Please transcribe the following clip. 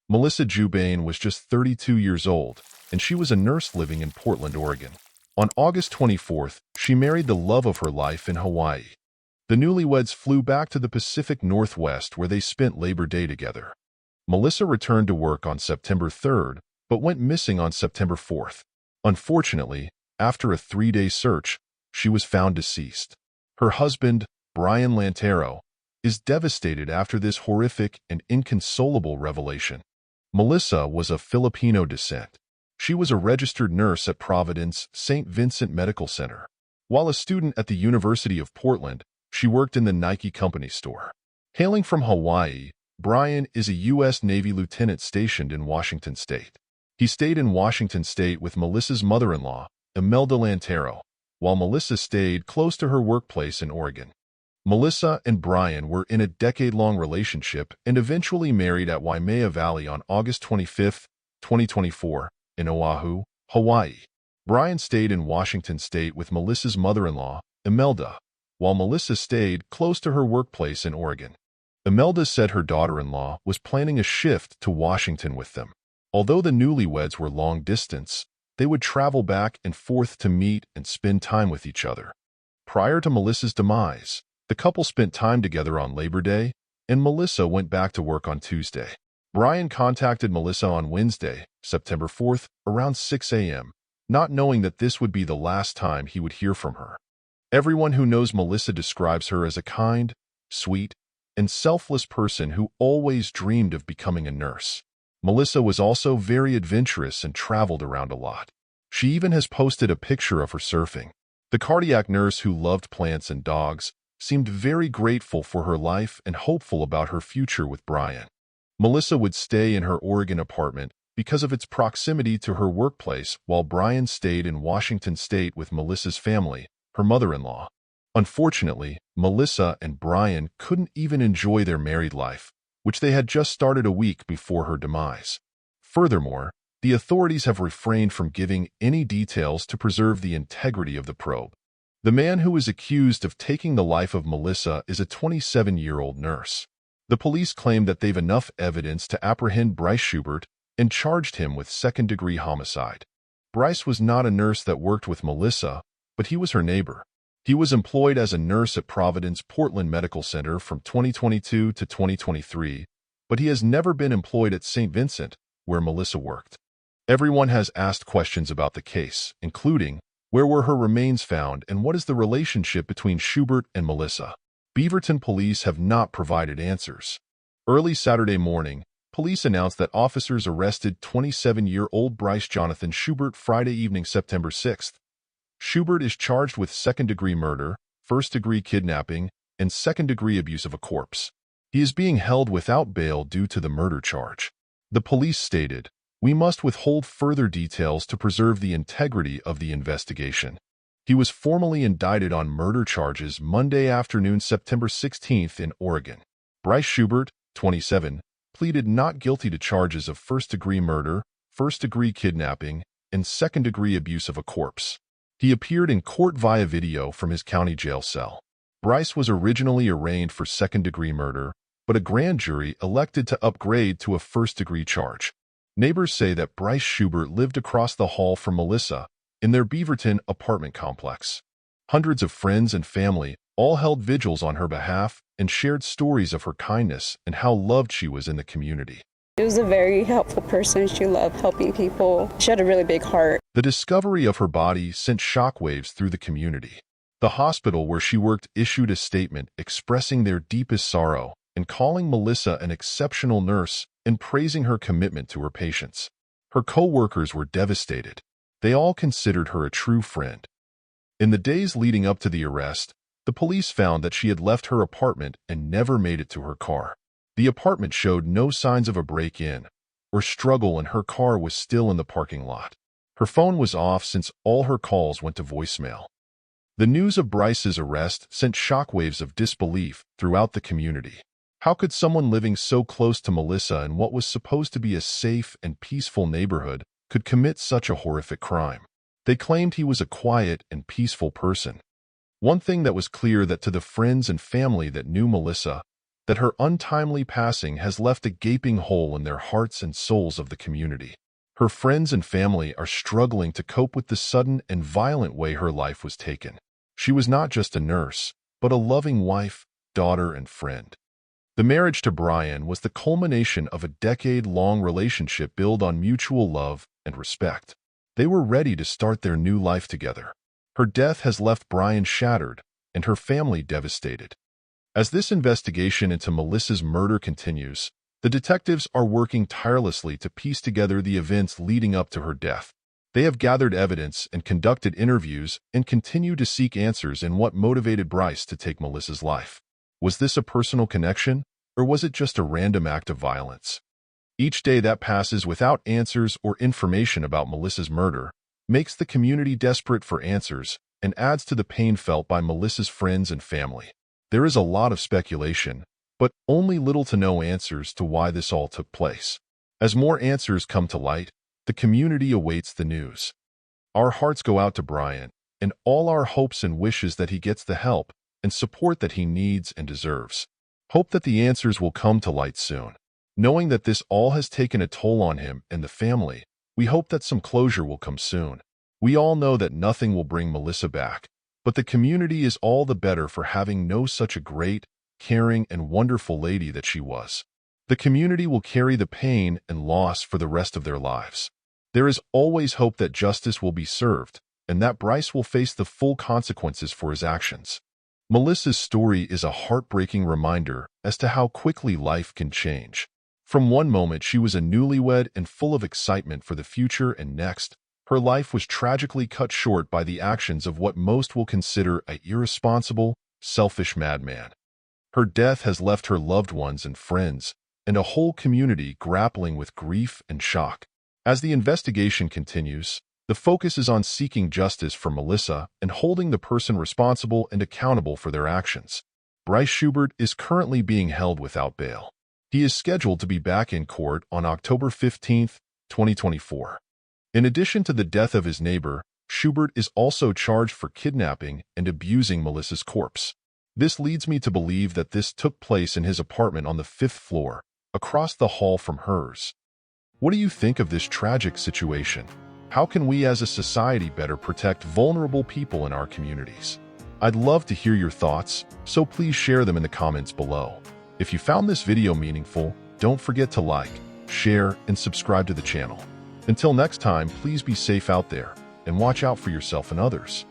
Melissa Jubane was just 32 years old, and she was a nurse living in Portland, Oregon. On August 24th, she married the love of her life in Hawaii. The newlyweds flew back to the Pacific Northwest where they spent Labor Day together. Melissa returned to work on September 3rd, but went missing on September 4th. Unfortunately, after a 3-day search, she was found deceased. Her husband, Brian Lantero, is devastated after this horrific and inconsolable revelation. Melissa was of Filipino descent. She was a registered nurse at Providence St. Vincent Medical Center. While a student at the University of Portland, she worked in the Nike company store. Hailing from Hawaii, Brian is a U.S. Navy lieutenant stationed in Washington State. He stayed in Washington State with Melissa's mother-in-law, Imelda Lantero, while Melissa stayed close to her workplace in Oregon. Melissa and Brian were in a decade-long relationship and eventually married at Waimea Valley on August 25, 2024, in Oahu, Hawaii. Brian stayed in Washington State with Melissa's mother-in-law, Imelda, while Melissa stayed close to her workplace in Oregon. Imelda said her daughter-in-law was planning a shift to Washington with them. Although the newlyweds were long-distance, they would travel back and forth to meet and spend time with each other. Prior to Melissa's demise, the couple spent time together on Labor Day, and Melissa went back to work on Tuesday. Brian contacted Melissa on Wednesday, September 4th, around 6 a.m., not knowing that this would be the last time he would hear from her. Everyone who knows Melissa describes her as a kind, sweet, and selfless person who always dreamed of becoming a nurse. Melissa was also very adventurous and traveled around a lot. She even has posted a picture of her surfing. The cardiac nurse who loved plants and dogs seemed very grateful for her life and hopeful about her future with Brian. Melissa would stay in her Oregon apartment because of its proximity to her workplace, while Brian stayed in Washington State with Melissa's family, her mother-in-law. Unfortunately, Melissa and Brian couldn't even enjoy their married life, which they had just started a week before her demise. Furthermore, the authorities have refrained from giving any details to preserve the integrity of the probe. The man who is accused of taking the life of Melissa is a 27-year-old nurse. The police claim that they've enough evidence to apprehend Bryce Schubert and charged him with second-degree homicide. Bryce was not a nurse that worked with Melissa, but he was her neighbor. He was employed as a nurse at Providence Portland Medical Center from 2022 to 2023, but he has never been employed at St. Vincent, where Melissa worked. Everyone has asked questions about the case, including, where were her remains found and what is the relationship between Schubert and Melissa? Beaverton police have not provided answers. Early Saturday morning, police announced that officers arrested 27-year-old Bryce Jonathan Schubert Friday evening, September 6th. Schubert is charged with second-degree murder, first-degree kidnapping, and second-degree abuse of a corpse. He is being held without bail due to the murder charge. The police stated, "We must withhold further details to preserve the integrity of the investigation." He was formally indicted on murder charges Monday afternoon, September 16th in Oregon. Bryce Schubert, 27, pleaded not guilty to charges of first-degree murder, first-degree kidnapping, and second-degree abuse of a corpse. He appeared in court via video from his county jail cell. Bryce was originally arraigned for second-degree murder, but a grand jury elected to upgrade to a first-degree charge. Neighbors say that Bryce Schubert lived across the hall from Melissa in their Beaverton apartment complex. Hundreds of friends and family all held vigils on her behalf and shared stories of her kindness and how loved she was in the community. She was a very helpful person. She loved helping people. She had a really big heart. The discovery of her body sent shockwaves through the community. The hospital where she worked issued a statement expressing their deepest sorrow and calling Melissa an exceptional nurse and praising her commitment to her patients. Her co-workers were devastated. They all considered her a true friend. In the days leading up to the arrest, the police found that she had left her apartment and never made it to her car. The apartment showed no signs of a break-in or struggle, and her car was still in the parking lot. Her phone was off since all her calls went to voicemail. The news of Bryce's arrest sent shockwaves of disbelief throughout the community. How could someone living so close to Melissa in what was supposed to be a safe and peaceful neighborhood could commit such a horrific crime? They claimed he was a quiet and peaceful person. One thing that was clear that to the friends and family that knew Melissa, that her untimely passing has left a gaping hole in their hearts and souls of the community. Her friends and family are struggling to cope with the sudden and violent way her life was taken. She was not just a nurse, but a loving wife, daughter, and friend. The marriage to Brian was the culmination of a decade-long relationship built on mutual love and respect. They were ready to start their new life together. Her death has left Brian shattered and her family devastated. As this investigation into Melissa's murder continues, the detectives are working tirelessly to piece together the events leading up to her death. They have gathered evidence and conducted interviews and continue to seek answers in what motivated Bryce to take Melissa's life. Was this a personal connection, or was it just a random act of violence? Each day that passes without answers or information about Melissa's murder makes the community desperate for answers and adds to the pain felt by Melissa's friends and family. There is a lot of speculation, but only little to no answers to why this all took place. As more answers come to light, the community awaits the news. Our hearts go out to Brian, and all our hopes and wishes that he gets the help and support that he needs and deserves. Hope that the answers will come to light soon. Knowing that this all has taken a toll on him and the family, we hope that some closure will come soon. We all know that nothing will bring Melissa back, but the community is all the better for having known such a great, caring, and wonderful lady that she was. The community will carry the pain and loss for the rest of their lives. There is always hope that justice will be served and that Bryce will face the full consequences for his actions. Melissa's story is a heartbreaking reminder as to how quickly life can change. From one moment she was a newlywed and full of excitement for the future, and next, her life was tragically cut short by the actions of what most will consider an irresponsible, selfish madman. Her death has left her loved ones and friends, and a whole community grappling with grief and shock. As the investigation continues, the focus is on seeking justice for Melissa and holding the person responsible and accountable for their actions. Bryce Schubert is currently being held without bail. He is scheduled to be back in court on October 15, 2024. In addition to the death of his neighbor, Schubert is also charged for kidnapping and abusing Melissa's corpse. This leads me to believe that this took place in his apartment on the 5th floor, across the hall from hers. What do you think of this tragic situation? How can we as a society better protect vulnerable people in our communities? I'd love to hear your thoughts, so please share them in the comments below. If you found this video meaningful, don't forget to like, share, and subscribe to the channel. Until next time, please be safe out there and watch out for yourself and others.